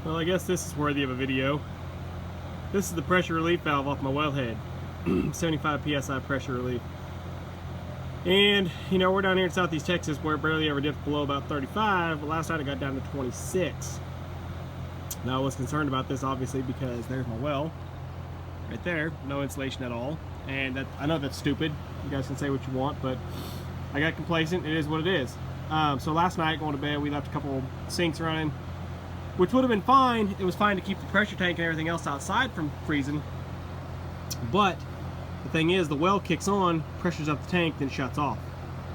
Well, I guess this is worthy of a video. This is the pressure relief valve off my wellhead. 75 psi pressure relief. And, you know, we're down here in Southeast Texas where it barely ever dips below about 35, but last night it got down to 26. Now I was concerned about this obviously because there's my well, right there, no insulation at all. And that, I know that's stupid, you guys can say what you want, but I got complacent, it is what it is. So last night going to bed we left a couple sinks running, which would have been fine. It was fine to keep the pressure tank and everything else outside from freezing. But the thing is, the well kicks on, pressure's up the tank, then shuts off.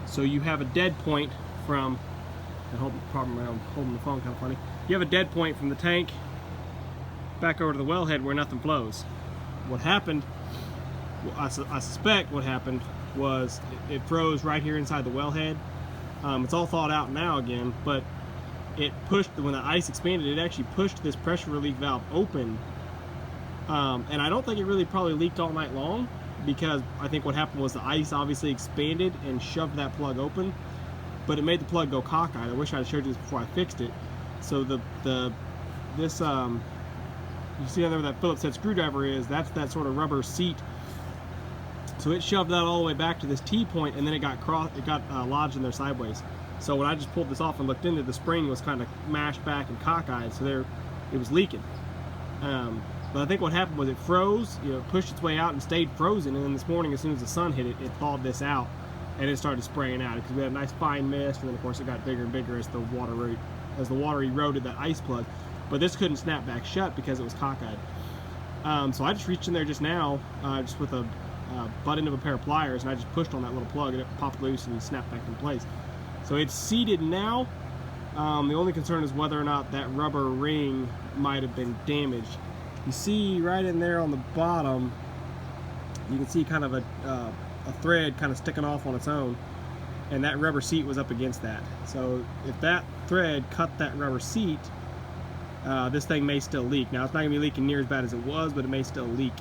So you have a dead point from, holding the phone kind of funny. You have a dead point from the tank back over to the wellhead where nothing flows. What happened, well, I suspect what happened was it froze right here inside the wellhead. It's all thawed out now again, but it pushed, when the ice expanded, it actually pushed this pressure relief valve open. And I don't think it really probably leaked all night long, because I think what happened was the ice obviously expanded and shoved that plug open, but it made the plug go cockeyed. I wish I had showed you this before I fixed it. So you see where that Phillips head screwdriver is, that's that sort of rubber seat. So it shoved that all the way back to this T-point, and then it got lodged in there sideways. So when I just pulled this off and looked into it, the spring was kind of mashed back and cockeyed, so there it was leaking. But I think what happened was it froze, you know, pushed its way out and stayed frozen, and then this morning as soon as the sun hit it, it thawed this out and it started spraying out because we had a nice fine mist, and then of course it got bigger and bigger as the water eroded that ice plug. But this couldn't snap back shut because it was cockeyed. So I just reached in there just now, just with a butt end of a pair of pliers, and I just pushed on that little plug and it popped loose and snapped back in place. So it's seated now. The only concern is whether or not that rubber ring might have been damaged. You see right in there on the bottom, you can see kind of a thread kind of sticking off on its own, and that rubber seat was up against that. So if that thread cut that rubber seat, this thing may still leak. Now it's not going to be leaking near as bad as it was, but it may still leak.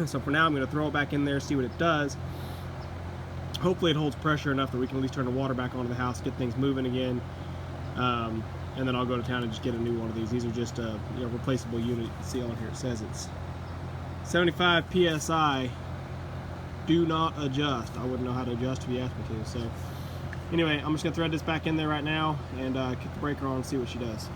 So for now I'm going to throw it back in there, see what it does. Hopefully it holds pressure enough that we can at least turn the water back onto the house, get things moving again. And then I'll go to town and just get a new one of these. These are just a replaceable unit. You can see on here it says it's 75 psi. Do not adjust. I wouldn't know how to adjust if you asked me to. So anyway, I'm just gonna thread this back in there right now and kick the breaker on and see what she does.